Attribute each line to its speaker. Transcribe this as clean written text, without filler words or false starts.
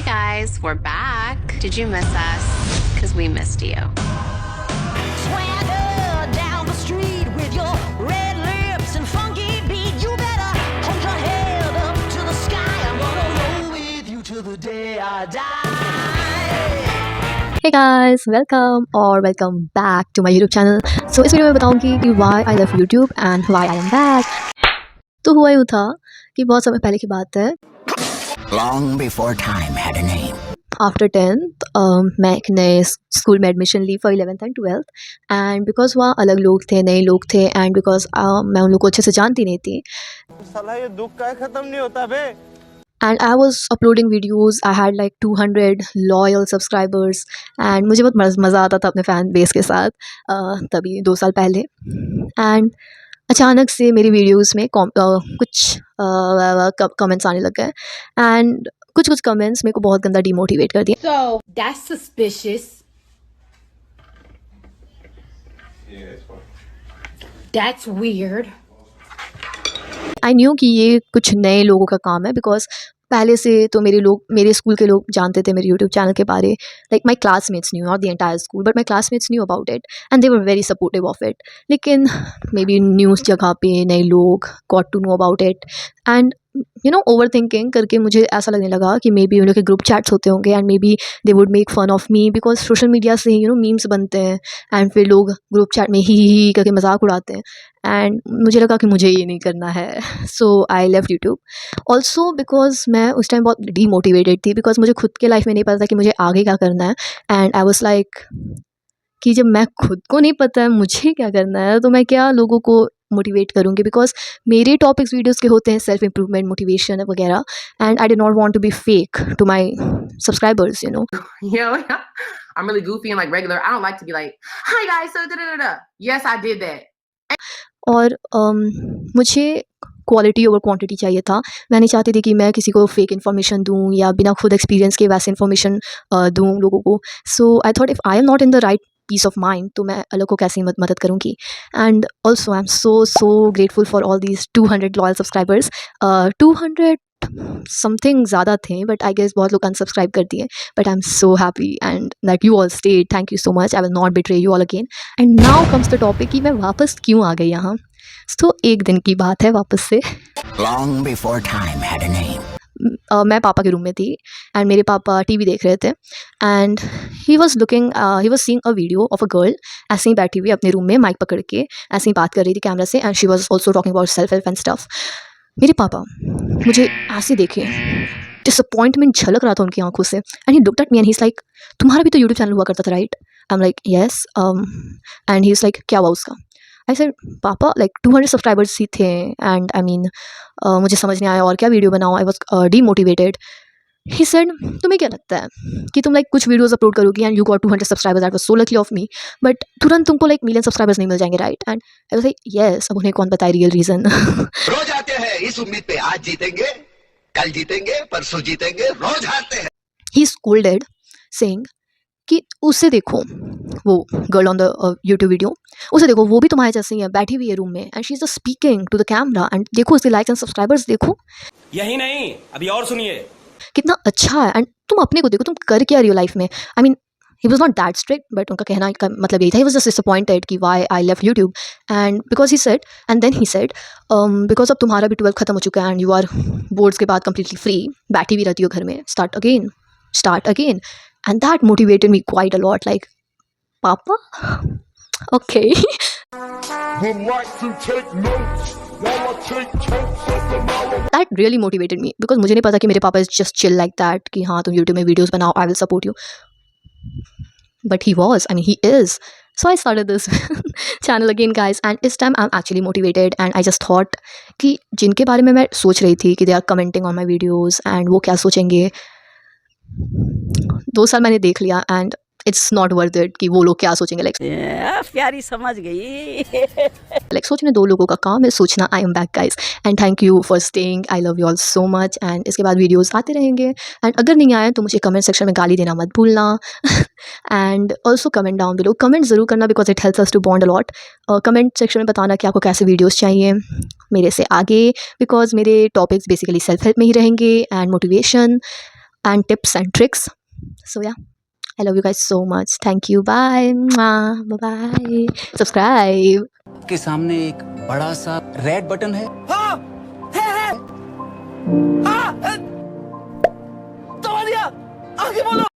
Speaker 1: guys, we're back. Did you miss us? Because we missed you.
Speaker 2: Swagger down the street with your red lips and funky beat. You better hold your head up to the sky. I'm gonna roll with you till the day I die.
Speaker 3: Hey guys, welcome back to my YouTube channel. So इस video में बताऊंगी कि why I love YouTube and why I am back. तो हुआ यूँ था कि बहुत समय पहले की बात है.
Speaker 4: Long before time had a name.
Speaker 3: After 10th मैं एक नए स्कूल में एडमिशन ली for 11th and 12th and because वहाँ अलग लोग थे, नए लोग थे एंड बिकॉज मैं उन लोग को अच्छे से जानती नहीं थी.
Speaker 5: साला ये दुख का खत्म नहीं होता बे.
Speaker 3: And I was uploading videos. I had like 200 loyal subscribers and मुझे बहुत मज़ा आता था अपने फ़ैन बेस के साथ तभी 2 साल पहले. एंड अचानक से मेरी वीडियोस में कुछ कमेंट्स आने लग गए एंड कुछ कमेंट्स मेरे को बहुत गंदा डिमोटिवेट कर दिया.
Speaker 6: So that's suspicious. That's weird.
Speaker 3: I knew कि ये कुछ नए लोगों का काम है बिकॉज पहले से तो मेरे स्कूल के लोग जानते थे मेरे यूट्यूब चैनल के बारे. Like my classmates knew, not the entire school but my classmates knew about it and they were very supportive of it. लेकिन मे बी न्यूज़ जगह पे नए लोग got to know about it and overthinking करके मुझे ऐसा लगने लगा कि मे बी उन लोग के ग्रुप चैट्स होते होंगे and maybe they would make fun of me because social media से मीम्स बनते हैं एंड फिर लोग ग्रुप चैट में ही करके मजाक उड़ाते हैं. एंड मुझे लगा कि मुझे ये नहीं करना है. So I left YouTube also because मैं उस टाइम बहुत डीमोटिवेटेड थी बिकॉज मुझे खुद के लाइफ में नहीं पता था कि मुझे आगे क्या करना है. एंड आई वॉज लाइक कि जब मैं खुद को नहीं पता है मुझे क्या करना है तो मैं क्या लोगों को मोटिवेट करूँगी बिकॉज मेरे टॉपिक्स वीडियोस के होते हैं सेल्फ इम्प्रूवमेंट, मोटिवेशन वगैरह and I did not want to be fake to my subscribers
Speaker 7: I'm really goofy and like regular. I don't like to be like, hi guys, so da da da. Yes, I did that.
Speaker 3: और मुझे quality over quantity चाहिए था. मैं नहीं चाहती थी कि मैं किसी को फेक इन्फॉर्मेशन दूँ या बिना खुद एक्सपीरियंस के वैसे इन्फॉर्मेशन दूँ लोगों को. So I thought if I am not in the right peace of mind तो मैं अलग को कैसे मदद करूँगी. And also I am so grateful for all these 200 loyal subscribers. 200 something ज़्यादा थे बट आई गेस बहुत लोग अनसब्सक्राइब कर दिए but I am so happy and that you all stayed. Thank you so much. I will not betray you all again. And now comes the topic कि मैं वापस क्यों आ गई यहाँ. तो एक दिन की बात है वापस से.
Speaker 4: Long before time had a name.
Speaker 3: मैं पापा के रूम में थी एंड मेरे पापा टीवी देख रहे थे and he was seeing a video of a girl ऐसे ही बैठी हुई अपने रूम में माइक पकड़ के ऐसे ही बात कर रही थी कैमरा से and she was also talking about self help and stuff. मेरे पापा मुझे ऐसे देखे, डिसअपॉइंटमेंट झलक रहा था उनकी आंखों से and he looked at me and he is like तुम्हारा भी तो यूट्यूब चैनल हुआ करता था right. I am like yes and he is like क्या हुआ उसका. आई सेड पापा लाइक 200 सब्सक्राइबर्स ही थे एंड आई मीन मुझे समझ नहीं आया और क्या वीडियो बनाऊँ. I was demotivated. He said तुम्हें क्या लगता है कि तुम लाइक कुछ वीडियोस अपलोड करोगी and you got 200 subscribers. That was so lucky of me but तुरंत तुमको लाइक मिलियन सब्सक्राइबर्स नहीं मिल जाएंगे right. And I was like yes. अब उन्हें कौन बताए रियल रीज़न.
Speaker 4: रोज आते हैं इस उम्मीद पे आज जीतेंगे, कल जीतेंगे, परसों जीतेंगे, रोज हारते हैं.
Speaker 3: ही स्कोल्डेड सेइंग कि उससे देखो वो girl on the YouTube video, उसे देखो वो भी तुम्हारे जैसे ही है बैठी हुई है रूम में and she is just speaking to the camera and देखो उसके लाइक्स एंड सब्सक्राइबर्स देखो.
Speaker 5: यही नहीं, अभी और सुनिए.
Speaker 3: कितना अच्छा है. एंड तुम अपने को देखो तुम कर क्या रही हो लाइफ में. I mean he was not that strict but उनका कहना का मतलब यही था. ही वॉज जस्ट डिसअपॉइंटेड कि why I left YouTube and because he said and then he said because अब तुम्हारा भी 12th खत्म हो चुका है एंड यू आर बोर्ड्स के बाद कम्प्लीटली फ्री, बैठी भी रहती हो घर में, start again. And that motivated me quite a lot. Like, Papa? Okay.
Speaker 8: Would like to take notes while I take totes of the knowledge.
Speaker 3: That really motivated me because मुझे नहीं पता कि मेरे पापा is just chill like that कि हाँ तुम YouTube में videos बनाओ, I will support you. But he was, I mean he is. So I started this channel again guys and this time I'm actually motivated and I just thought कि जिनके बारे में मैं सोच रही थी कि they are commenting on my videos and वो क्या सोचेंगे. 2 साल मैंने देख लिया and it's not worth it कि वो लोग क्या सोचेंगे. लाइक
Speaker 2: प्यारी समझ गई.
Speaker 3: लाइक सोचने 2 लोगों का काम है सोचना. I am back guys and thank you for staying. I love you all so much and इसके बाद वीडियोस आते रहेंगे एंड अगर नहीं आए तो मुझे कमेंट सेक्शन में गाली देना मत भूलना and also comment down below. Comment ज़रूर करना because it helps us to bond a lot. Comment section में बताना कि आपको कैसे वीडियोज़ चाहिए मेरे से आगे बिकॉज मेरे टॉपिक्स बेसिकली सेल्फ हेल्प में ही रहेंगे and motivation. and tips and tricks. So yeah, I love you guys so much. Thank you. Bye. Mwah. Bye. Subscribe.
Speaker 9: के सामने एक बड़ा सा रेड बटन है।
Speaker 5: हाँ, है। हाँ, दबा दिया। आगे बोलो।